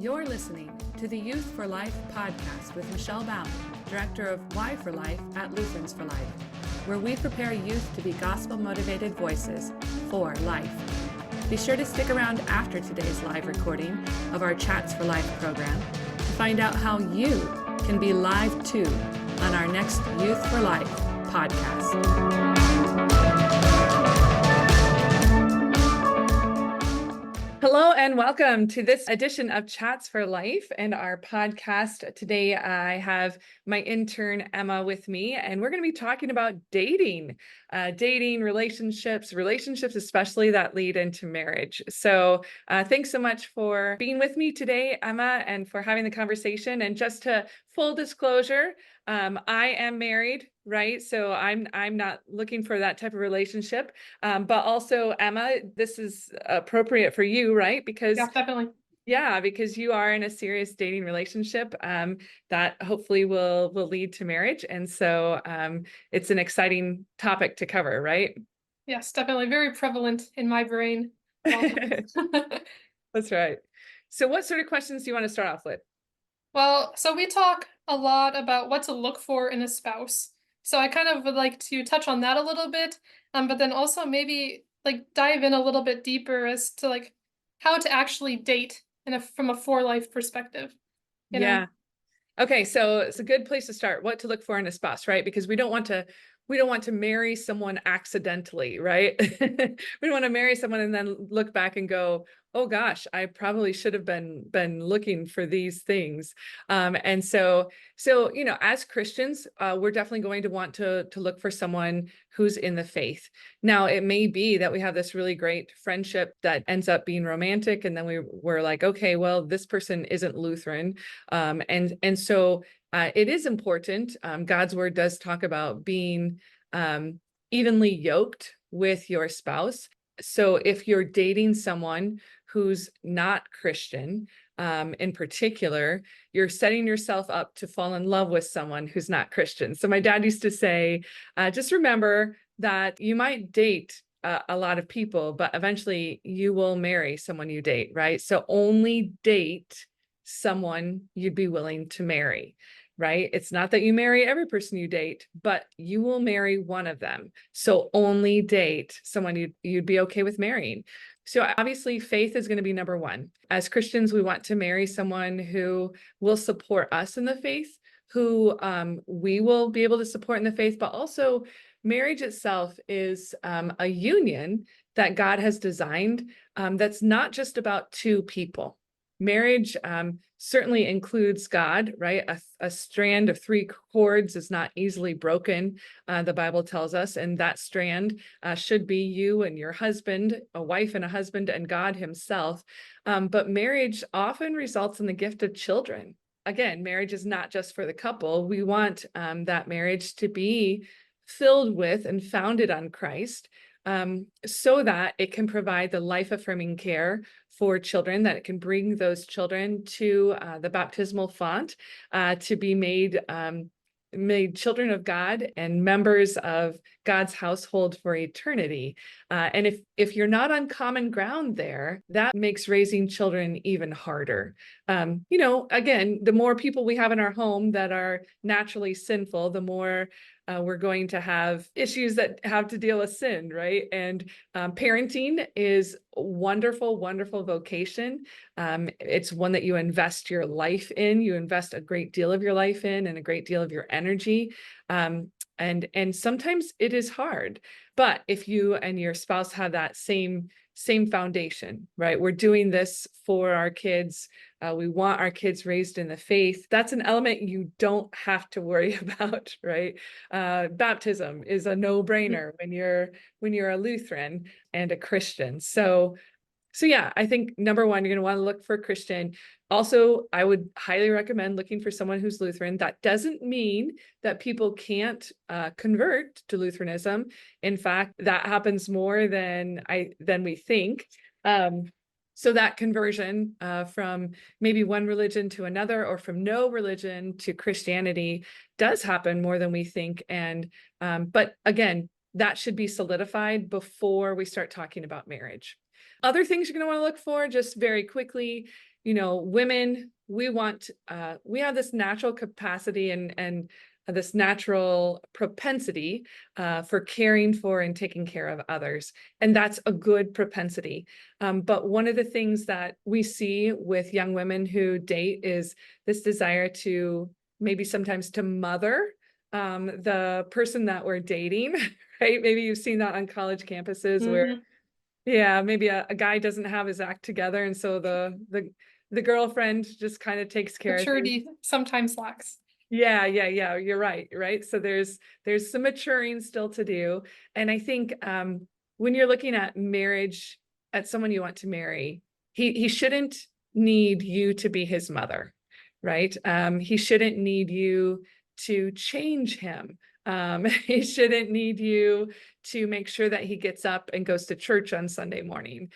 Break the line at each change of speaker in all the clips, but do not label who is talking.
You're listening to the Y4Life podcast with Michelle Baum, Director of Y4Life at Lutherans for Life, where we prepare youth to be gospel-motivated voices for life. Be sure to stick around after today's live recording of our Chats for Life program to find out how you can be live too on our next Youth for Life podcast. Hello and welcome to this edition of Chats for Life and our podcast. Today I have my intern Emma with me, and we're going to be talking about dating, relationships especially that lead into marriage. So thanks so much for being with me today, Emma, and for having the conversation. And just to full disclosure, I am married, right? So I'm not looking for that type of relationship. But also, Emma, this is appropriate for you, right? Because
yeah, definitely.
Yeah, because you are in a serious dating relationship that hopefully will lead to marriage. And so it's an exciting topic to cover, right?
Yes, definitely. Very prevalent in my brain.
That's right. So what sort of questions do you want to start off with?
Well, so we talk a lot about what to look for in a spouse. So I kind of would like to touch on that a little bit, but then also maybe like dive in a little bit deeper as to like how to actually date from a Y4Life perspective.
Yeah. Okay, so it's a good place to start. What to look for in a spouse, right? Because we don't want to marry someone accidentally, right? We don't want to marry someone and then look back and go, "Oh gosh, I probably should have been looking for these things." And so as Christians, we're definitely going to want to look for someone who's in the faith. Now, it may be that we have this really great friendship that ends up being romantic, and then we're like, okay, well, this person isn't Lutheran. And so it is important. God's word does talk about being evenly yoked with your spouse. So if you're dating someone who's not Christian, in particular, you're setting yourself up to fall in love with someone who's not Christian. So my dad used to say, just remember that you might date a lot of people, but eventually you will marry someone you date, right? So only date someone you'd be willing to marry, right? It's not that you marry every person you date, but you will marry one of them. So only date someone you'd be okay with marrying. So obviously faith is going to be number one. As Christians, we want to marry someone who will support us in the faith, who we will be able to support in the faith, but also marriage itself is a union that God has designed that's not just about two people. Marriage certainly includes God, right? A strand of three cords is not easily broken, the Bible tells us, and that strand should be you and your husband, a wife and a husband, and God himself. But marriage often results in the gift of children. Again, marriage is not just for the couple. We want that marriage to be filled with and founded on Christ, so that it can provide the life-affirming care for children, that it can bring those children to the baptismal font to be made children of God and members of God's household for eternity. And if you're not on common ground there, that makes raising children even harder. Again, the more people we have in our home that are naturally sinful, the more we're going to have issues that have to deal with sin, right? And parenting is a wonderful, wonderful vocation. It's one that you invest your life in. You invest a great deal of your life in and a great deal of your energy. And sometimes it is hard. But if you and your spouse have that same foundation, right? We're doing this for our kids. We want our kids raised in the faith. That's an element you don't have to worry about, right? Baptism is a no-brainer when you're a Lutheran and a Christian. So yeah, I think number one, you're going to want to look for a Christian. Also, I would highly recommend looking for someone who's Lutheran. That doesn't mean that people can't convert to Lutheranism. In fact, that happens more than we think. So that conversion from maybe one religion to another, or from no religion to Christianity, does happen more than we think. But again, that should be solidified before we start talking about marriage. Other things you're going to want to look for, just very quickly, women, we have this natural capacity and this natural propensity for caring for and taking care of others. And that's a good propensity. But one of the things that we see with young women who date is this desire to maybe sometimes to mother the person that we're dating, right? Maybe you've seen that on college campuses where,
Hmm.
yeah, maybe a guy doesn't have his act together, and so the girlfriend just kind of takes care of things.
Maturity sometimes lacks.
Yeah, yeah, yeah, you're right, right? So there's some maturing still to do. And I think when you're looking at marriage, at someone you want to marry, he shouldn't need you to be his mother, right? He shouldn't need you to change him. He shouldn't need you to make sure that he gets up and goes to church on Sunday morning.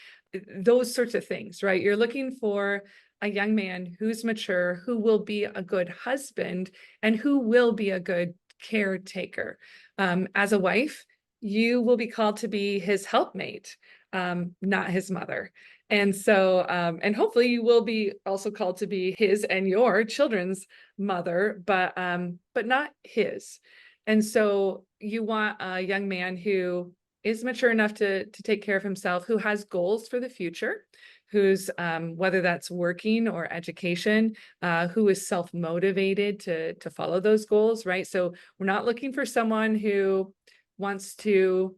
Those sorts of things, right? You're looking for a young man who's mature, who will be a good husband, and who will be a good caretaker. As a wife, you will be called to be his helpmate, not his mother. And so, and hopefully you will be also called to be his and your children's mother, but not his. And so you want a young man who is mature enough to take care of himself, who has goals for the future, who's whether that's working or education, who is self-motivated to follow those goals, right? So we're not looking for someone who wants to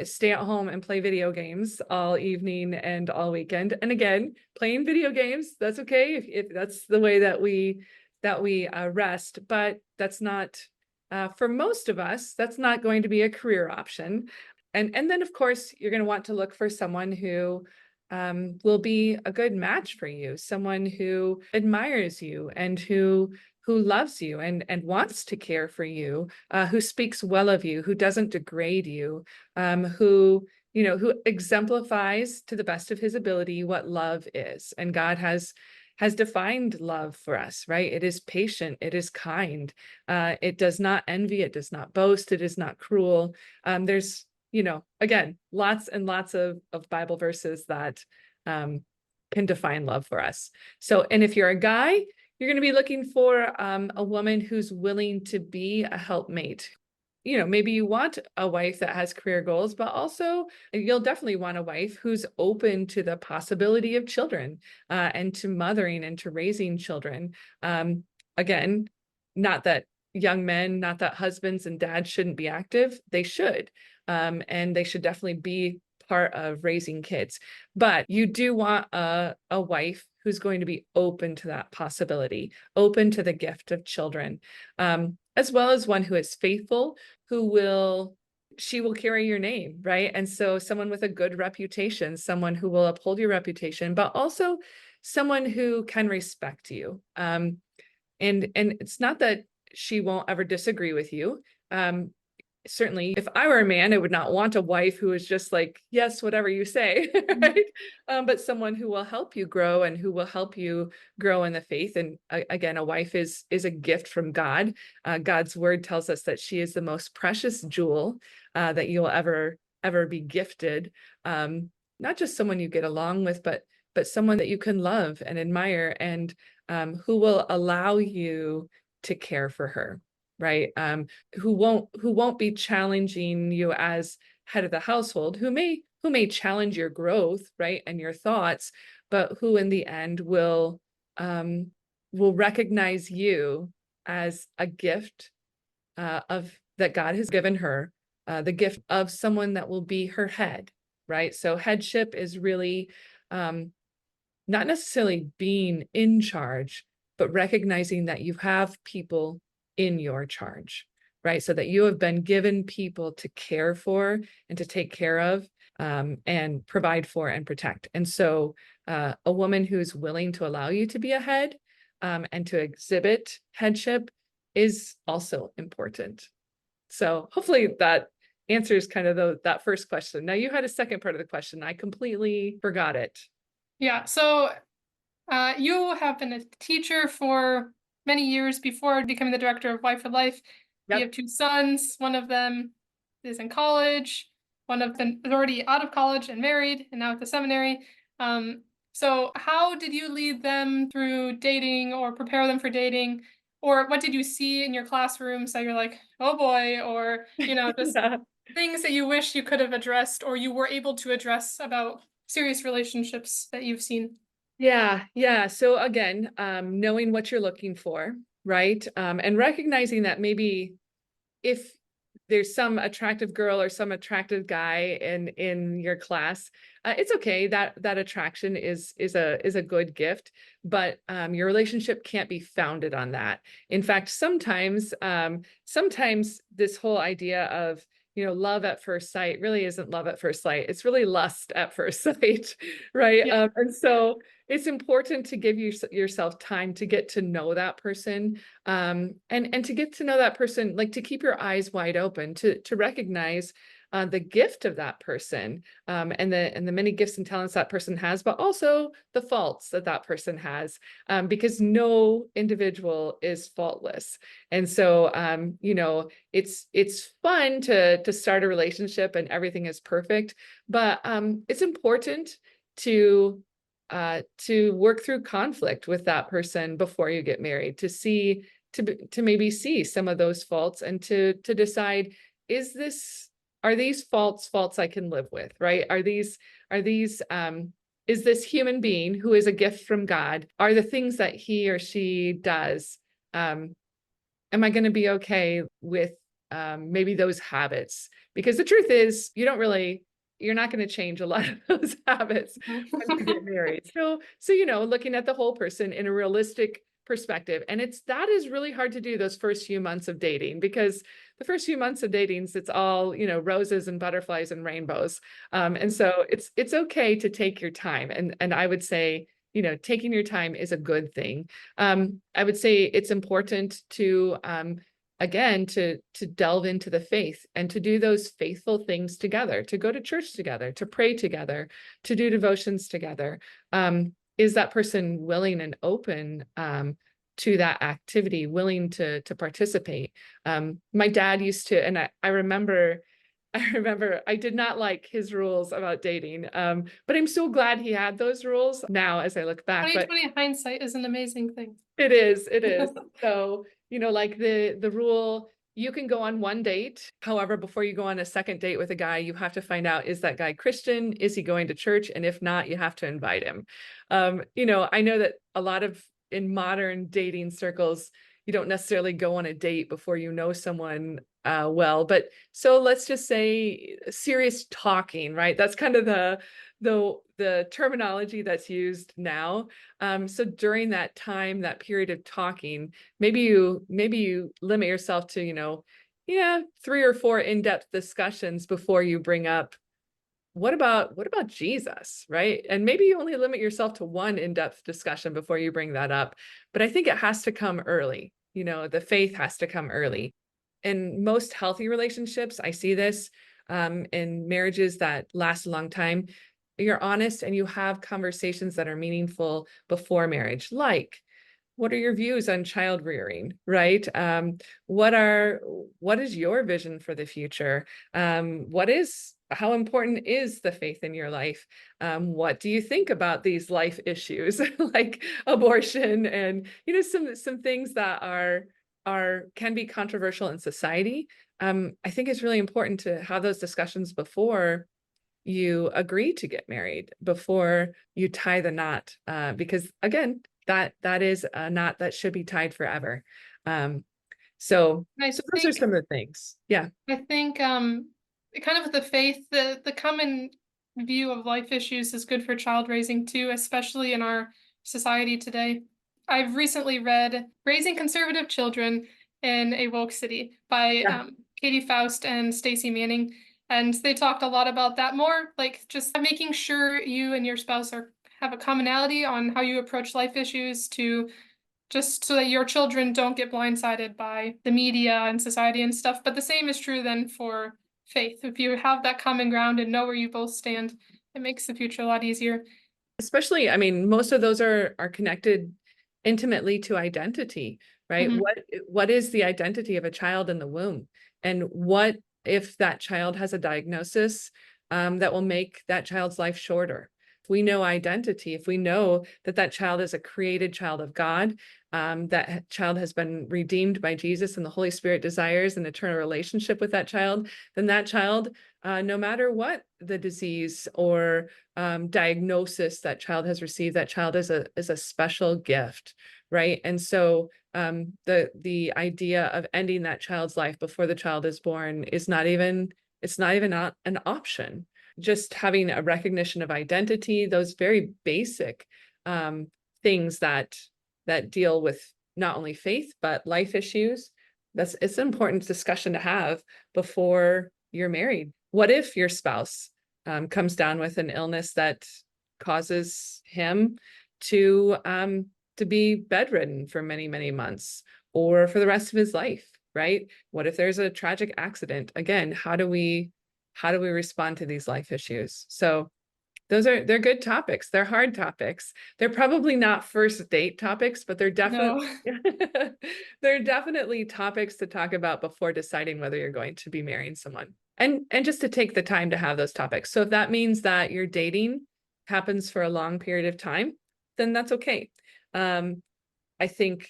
stay at home and play video games all evening and all weekend. And again, playing video games, that's okay if that's the way that we rest, but that's not for most of us, that's not going to be a career option. And then of course you're going to want to look for someone who will be a good match for you, someone who admires you and who loves you and wants to care for you, who speaks well of you, who doesn't degrade you, who exemplifies to the best of his ability what love is. And God has defined love for us, right? It is patient, it is kind, it does not envy, it does not boast, it is not cruel. There's again, lots and lots of Bible verses that can define love for us. So, and if you're a guy, you're going to be looking for a woman who's willing to be a helpmate. Maybe you want a wife that has career goals, but also you'll definitely want a wife who's open to the possibility of children and to mothering and to raising children. Again, not that young men, not that husbands and dads shouldn't be active. They should. And they should definitely be part of raising kids. But you do want a wife who's going to be open to that possibility, open to the gift of children, as well as one who is faithful, she will carry your name, right? And so someone with a good reputation, someone who will uphold your reputation, but also someone who can respect you. And it's not that she won't ever disagree with you. Certainly, if I were a man, I would not want a wife who is just like, yes, whatever you say,
Mhm.
right? But someone who will help you grow and who will help you grow in the faith. And again, a wife is a gift from God. God's word tells us that she is the most precious jewel that you'll ever be gifted. Not just someone you get along with, but someone that you can love and admire, and who will allow you to care for her, right? Who won't be challenging you as head of the household, who may challenge your growth, right, and your thoughts, but who in the end will recognize you as a gift of that God has given her, the gift of someone that will be her head, right? So headship is really not necessarily being in charge, but recognizing that you have people in your charge, right? So that you have been given people to care for and to take care of, and provide for and protect. And so a woman who's willing to allow you to be a head, and to exhibit headship is also important. So hopefully that answers kind of that first question. Now you had a second part of the question. I completely forgot it.
Yeah. So you have been a teacher for many years before becoming the director of Y4Life. You
Yep.
have two sons. One of them is in college. One of them is already out of college and married, and now at the seminary. Um, So, how did you lead them through dating or prepare them for dating? Or what did you see in your classrooms that you're like, oh boy, or, just
Yeah.
things that you wish you could have addressed or you were able to address about serious relationships that you've seen?
Yeah, yeah. So again, knowing what you're looking for, right? And recognizing that maybe if there's some attractive girl or some attractive guy in your class, it's okay. That attraction is a good gift, but your relationship can't be founded on that. In fact, sometimes this whole idea of love at first sight really isn't love at first sight. It's really lust at first sight, right?
Yeah.
And so it's important to give yourself time to get to know that person, and to get to know that person, like to keep your eyes wide open, to recognize the gift of that person, and the many gifts and talents that person has, but also the faults that that person has, because no individual is faultless. And so it's fun to start a relationship and everything is perfect, but it's important to to work through conflict with that person before you get married, to maybe see some of those faults, and to decide, is this are these faults I can live with, right? Are these is this human being who is a gift from God, are the things that he or she does, um am I going to be okay with maybe those habits? Because the truth is, you're not going to change a lot of those habits once you get married. So looking at the whole person in a realistic perspective, and that is really hard to do those first few months of dating, because the first few months of dating, it's all roses and butterflies and rainbows, and so it's okay to take your time, and I would say taking your time is a good thing. I would say it's important to again to delve into the faith and to do those faithful things together, to go to church together, to pray together, to do devotions together. Is that person willing and open to that activity, willing to participate? My dad used to, and I remember I did not like his rules about dating, but I'm so glad he had those rules now as I look back. But
2020 hindsight is an amazing thing.
it is. So, like the rule, you can go on one date. However, before you go on a second date with a guy, you have to find out, is that guy Christian? Is he going to church? And if not, you have to invite him. I know that a lot of in modern dating circles, you don't necessarily go on a date before you know someone well, but so let's just say serious talking, right? That's kind of the terminology that's used now. So during that time, that period of talking, maybe you limit yourself to, yeah, 3 or 4 in-depth discussions before you bring up, what about Jesus, right? And maybe you only limit yourself to one in-depth discussion before you bring that up. But I think it has to come early. The faith has to come early. In most healthy relationships, I see this in marriages that last a long time. You're honest and you have conversations that are meaningful before marriage, like, what are your views on child rearing, right? What is your vision for the future? How important is the faith in your life? What do you think about these life issues like abortion, and some things that can be controversial in society? I think it's really important to have those discussions before you agree to get married, before you tie the knot, because again, that is a knot that should be tied forever. Um, so
I
so those are
think
some of the things. Yeah.
I think kind of with the faith, the common view of life issues is good for child raising too, especially in our society today. I've recently read Raising Conservative Children in a Woke City by
Yeah.
Katie Faust and Stacey Manning. And they talked a lot about that, more like just making sure you and your spouse have a commonality on how you approach life issues, to just so that your children don't get blindsided by the media and society and stuff. But the same is true then for faith. If you have that common ground and know where you both stand, it makes the future a lot easier.
Especially, I mean, most of those are connected intimately to identity, right?
Mhm.
What is the identity of a child in the womb? And what if that child has a diagnosis that will make that child's life shorter? If we know identity, if we know that that child is a created child of God, that child has been redeemed by Jesus and the Holy Spirit desires an eternal relationship with that child, then that child, no matter what the disease or diagnosis that child has received, that child is a special gift, right? And so the idea of ending that child's life before the child is born is not even an option. Just having a recognition of identity, those very basic things that deal with not only faith but life issues. It's an important discussion to have before you're married. What if your spouse comes down with an illness that causes him to be bedridden for many, many months or for the rest of his life, right? What if there's a tragic accident? Again, how do we respond to these life issues? So they're good topics. They're hard topics. They're probably not first date topics, but they're definitely
No.
they're definitely topics to talk about before deciding whether you're going to be marrying someone. And just to take the time to have those topics. So if that means that your dating happens for a long period of time, then that's okay. I think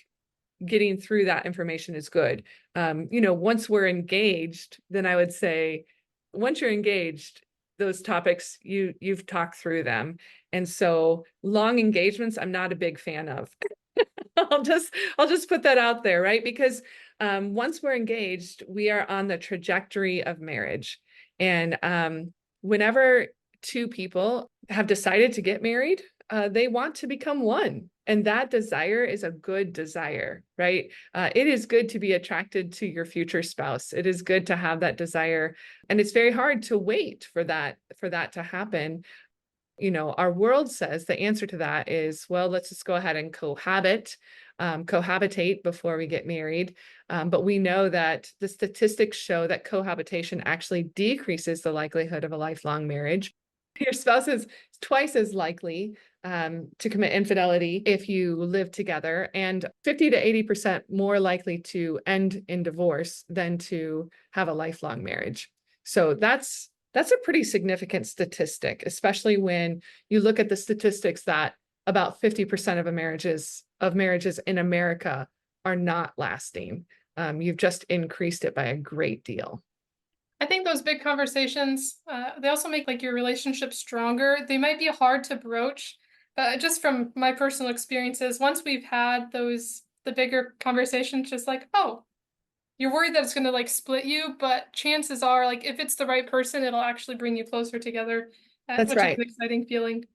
getting through that information is good. Once we're engaged, then I would say once you're engaged, those topics you've talked through them. And so long engagements, I'm not a big fan of. I'll just put that out there, right? Because once we're engaged, we are on the trajectory of marriage. And whenever two people have decided to get married, they want to become one. And that desire is a good desire, right? It is good to be attracted to your future spouse. It is good to have that desire. And it's very hard to wait for that to happen. Our world says the answer to that is, well, let's just go ahead and cohabitate before we get married. But we know that the statistics show that cohabitation actually decreases the likelihood of a lifelong marriage. Your spouse is twice as likely to commit infidelity if you live together, and 50 to 80% more likely to end in divorce than to have a lifelong marriage. So that's a pretty significant statistic, especially when you look at the statistics that about 50% of marriages in America are not lasting. You've just increased it by a great deal.
I think those big conversations, they also make like your relationship stronger. They might be hard to broach, but just from my personal experiences, once we've had the bigger conversations, just like, oh, you're worried that it's going to like split you, but chances are, like, if it's the right person, it'll actually bring you closer together,
That's
which is
right.
an exciting feeling.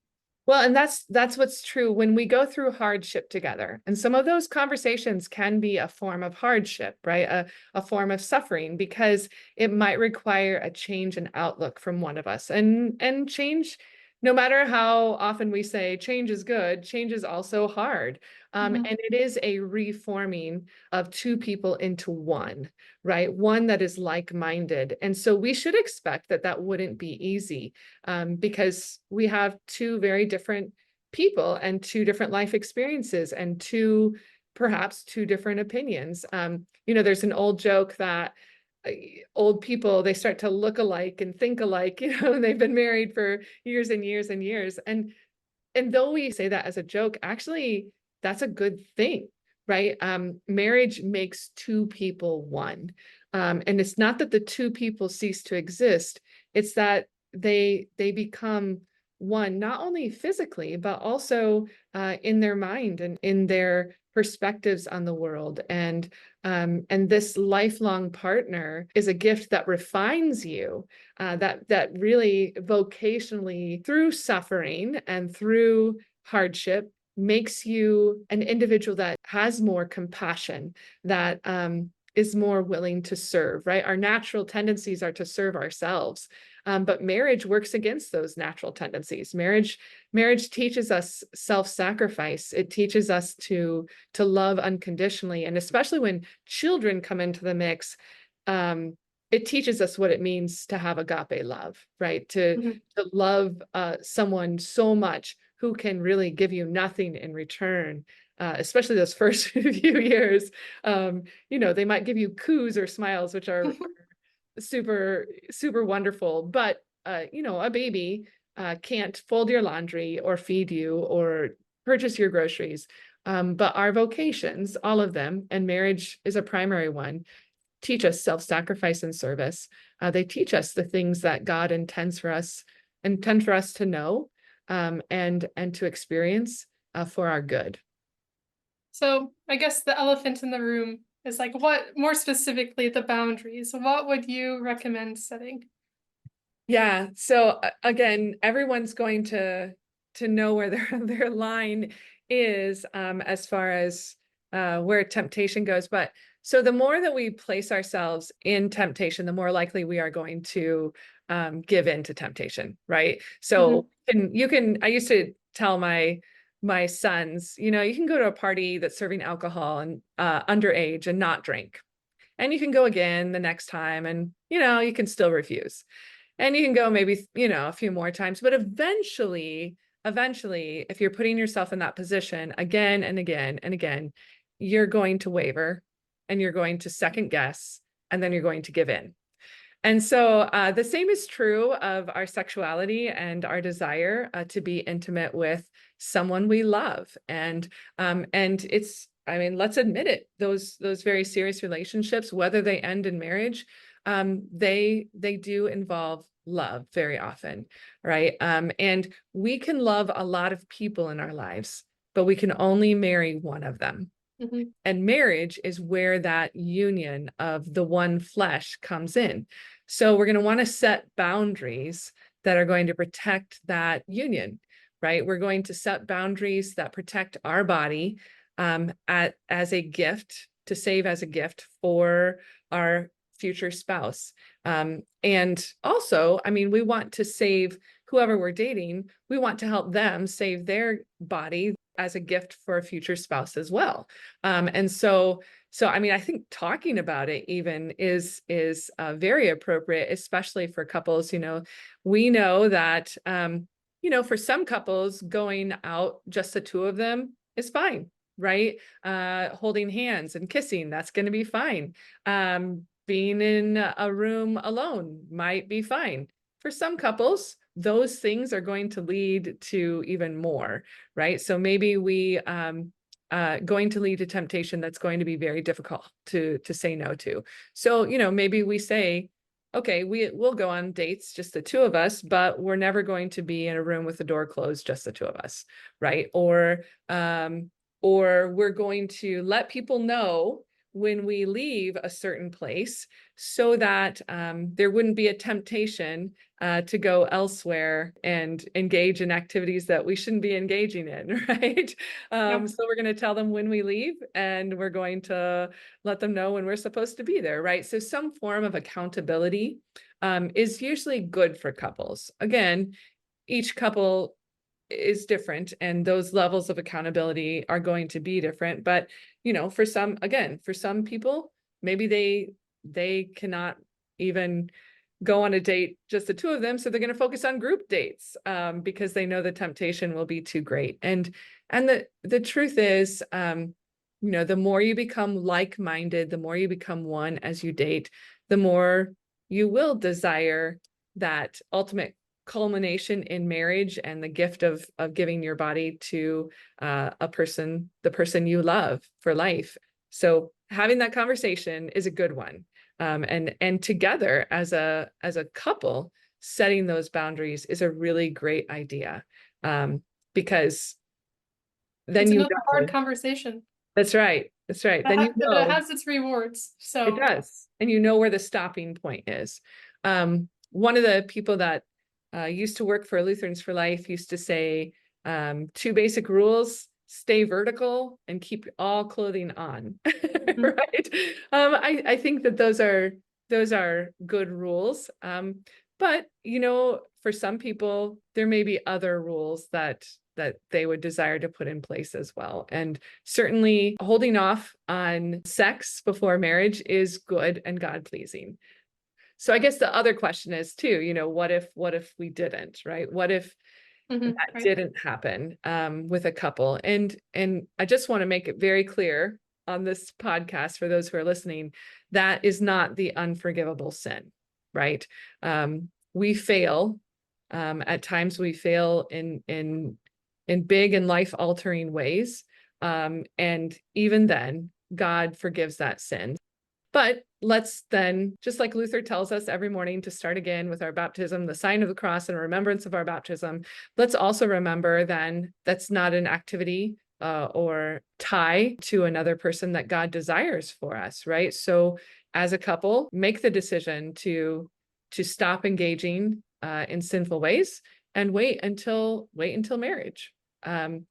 Well, and that's what's true when we go through hardship together. And some of those conversations can be a form of hardship, right? A form of suffering, because it might require a change in outlook from one of us. And change, no matter how often we say change is good, change is also hard.
Mhm.
And it is a reforming of two people into one, right? One that is like-minded. And so we should expect that that wouldn't be easy, because we have two very different people and two different life experiences and perhaps two different opinions. There's an old joke that uh, old people, they start to look alike and think alike, and they've been married for years and years and years. And though we say that as a joke, actually, that's a good thing, right? Marriage makes two people one. And it's not that the two people cease to exist, it's that they become one, not only physically, but also in their mind and in their perspectives on the world. And this lifelong partner is a gift that refines you, that really vocationally, through suffering and through hardship, makes you an individual that has more compassion, that is more willing to serve, right? Our natural tendencies are to serve ourselves. But marriage works against those natural tendencies. Marriage teaches us self-sacrifice. It teaches us to love unconditionally. And especially when children come into the mix, it teaches us what it means to have agape love, right?
Mhm.
To love someone so much who can really give you nothing in return. Especially those first few years, they might give you coos or smiles, which are super, super wonderful. But a baby, can't fold your laundry or feed you or purchase your groceries. But our vocations, all of them, and marriage is a primary one, teach us self-sacrifice and service. They teach us the things that God intend for us to know, and to experience for our good.
So I guess the elephant in the room is like, what more specifically the boundaries? What would you recommend setting?
Yeah. So again, everyone's going to know where their their line is, as far as where temptation goes. But so the more that we place ourselves in temptation, the more likely we are going to give in to temptation, right?
Hmm.
So I used to tell my sons, you can go to a party that's serving alcohol and underage and not drink. And you can go again the next time and you can still refuse. And you can go maybe, a few more times, but eventually, if you're putting yourself in that position again and again and again, you're going to waver and you're going to second guess, and then you're going to give in. And so the same is true of our sexuality and our desire to be intimate with someone we love. And it's, I mean, let's admit it, those very serious relationships, whether they end in marriage, they do involve love very often, right? And we can love a lot of people in our lives, but we can only marry one of them.
Hmm.
And marriage is where that union of the one flesh comes in. So we're going to want to set boundaries that are going to protect that union, right? We're going to set boundaries that protect our body, as a gift, to save as a gift for our future spouse. And also, I mean, we want to save whoever we're dating, we want to help them save their body as a gift for a future spouse as well. And so I mean, I think talking about it even is very appropriate, especially for couples. We know that for some couples, going out just the two of them is fine, right? Holding hands and kissing, that's going to be fine. Being in a room alone might be fine. For some couples, those things are going to lead to even more, right? So maybe we going to lead to temptation that's going to be very difficult to say no to. So, maybe we say, okay, we'll go on dates, just the two of us, but we're never going to be in a room with the door closed, just the two of us, right? Or we're going to let people know when we leave a certain place so that there wouldn't be a temptation to go elsewhere and engage in activities that we shouldn't be engaging in, right?
Yeah.
So we're going to tell them when we leave, and we're going to let them know when we're supposed to be there, right? So some form of accountability is usually good for couples. Again, each couple is different, and those levels of accountability are going to be different. But for some people, maybe they cannot even go on a date, just the two of them, so they're going to focus on group dates, because they know the temptation will be too great. And the truth is, the more you become like-minded, the more you become one as you date, the more you will desire that ultimate culmination in marriage and the gift of giving your body to the person you love for life. So having that conversation is a good one. And together as a couple, setting those boundaries is a really great idea. Because then
It's another hard
know.
conversation.
That's right. That's right. Then
But it has its rewards.
it
So,
does. And you know where the stopping point is. One of the people that used to work for Lutherans for Life used to say, two basic rules: stay vertical and keep all clothing on.
mhm.
Right? I think that those are good rules. But for some people, there may be other rules that they would desire to put in place as well. And certainly holding off on sex before marriage is good and God-pleasing. So I guess the other question is too, what if we didn't, right? What if
Mhm,
that
right.
didn't happen with a couple? And I just want to make it very clear on this podcast for those who are listening, that is not the unforgivable sin, right? We fail At times we fail in big and life-altering ways. And even then, God forgives that sin. But let's then, just like Luther tells us every morning, to start again with our baptism, the sign of the cross, and a remembrance of our baptism. Let's also remember then that's not an activity or tie to another person that God desires for us, right? So as a couple, make the decision to stop engaging in sinful ways and wait until marriage. And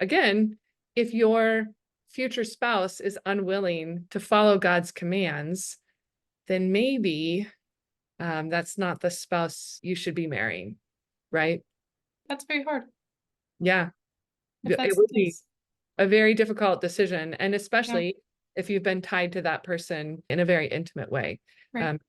again, if your future spouse is unwilling to follow God's commands, then maybe that's not the spouse you should be marrying, right?
That's very hard
Yeah,
if
it
that's the
would be
case.
a very difficult decision, and
Yeah,
especially if you've been tied to that person in a very intimate way,
right.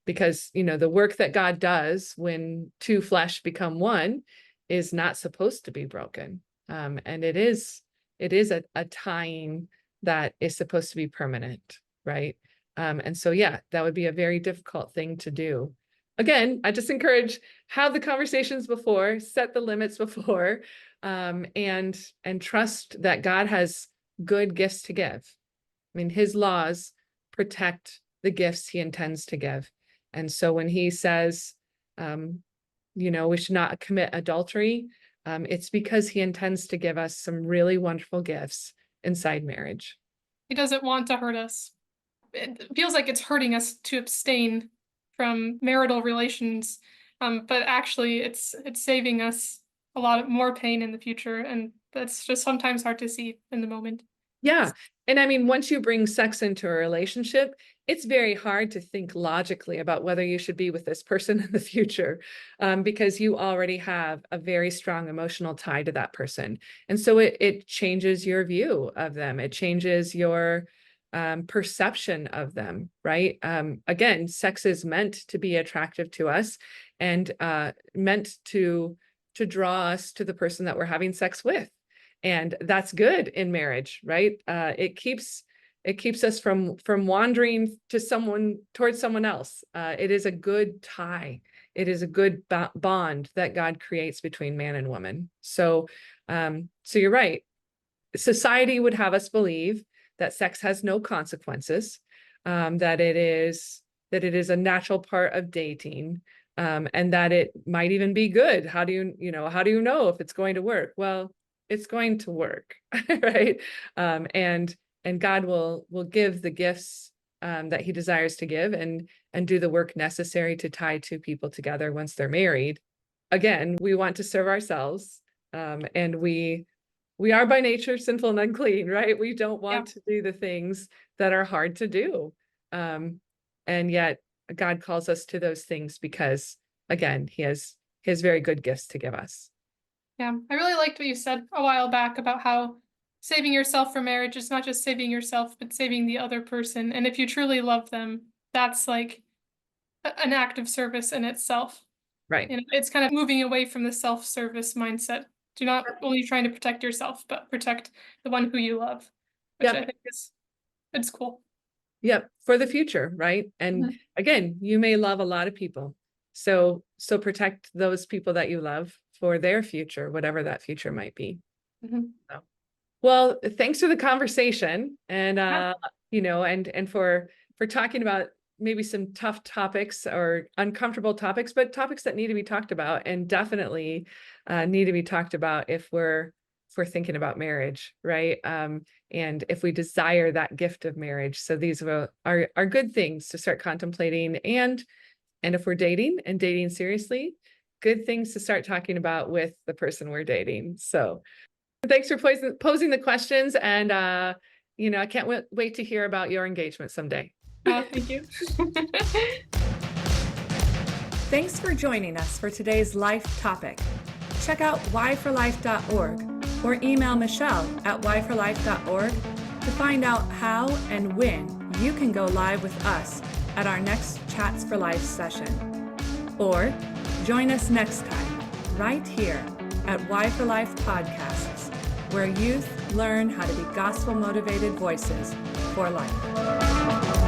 Because the work that God does when two flesh become one is not supposed to be broken, and it is a tying that is supposed to be permanent, right? And so yeah, that would be a very difficult thing to do. Again, I just encourage, have the conversations before, set the limits before, and trust that God has good gifts to give. I mean, his laws protect the gifts he intends to give. And so when he says, we should not commit adultery, it's because he intends to give us some really wonderful gifts inside marriage.
He doesn't want to hurt us. It feels like it's hurting us to abstain from marital relations, but actually it's saving us a lot of more pain in the future, and that's just sometimes hard to see in the moment.
Yeah. And I mean, once you bring sex into a relationship, it's very hard to think logically about whether you should be with this person in the future, because you already have a very strong emotional tie to that person. And so it changes your view of them. It changes your perception of them, right? Again, sex is meant to be attractive to us and meant to draw us to the person that we're having sex with. And that's good in marriage, right? It keeps us from wandering towards someone else. It is a good tie. It is a good bond that God creates between man and woman. So you're right. Society would have us believe that sex has no consequences, that it is a natural part of dating, and that it might even be good. How do you know if it's going to work? Well, it's going to work, right? And God will give the gifts that he desires to give, and do the work necessary to tie two people together once they're married. Again, we want to serve ourselves, and we are by nature sinful and unclean, right? We don't
Yeah.
want to do the things that are hard to do. And yet God calls us to those things because, again, he has very good gifts to give us.
Yeah, I really liked what you said a while back about how saving yourself for marriage is not just saving yourself, but saving the other person. And if you truly love them, that's like an act of service in itself.
Right.
It's kind of moving away from the self-service mindset. Do not only trying to protect yourself, but protect the one who you love, which I
Yep.
think it's cool.
Yep. For the future, right? And again, you may love a lot of people. So protect those people that you love for their future, whatever that future might be. So, well, thanks for the conversation, and and for talking about maybe some tough topics or uncomfortable topics, but topics that need to be talked about, and definitely need to be talked about if we're thinking about marriage, right? And if we desire that gift of marriage. So these are good things to start contemplating, and if we're dating and dating seriously, good things to start talking about with the person we're dating. So thanks for posing the questions, and I can't wait to hear about your engagement someday.
Thank you.
Thanks for joining us for today's life topic. Check out Y4Life.org or email Michelle at Y4Life.org to find out how and when you can go live with us at our next Chats for Life session. Or join us next time, right here at Y4Life Podcasts, where youth learn how to be gospel-motivated voices for life.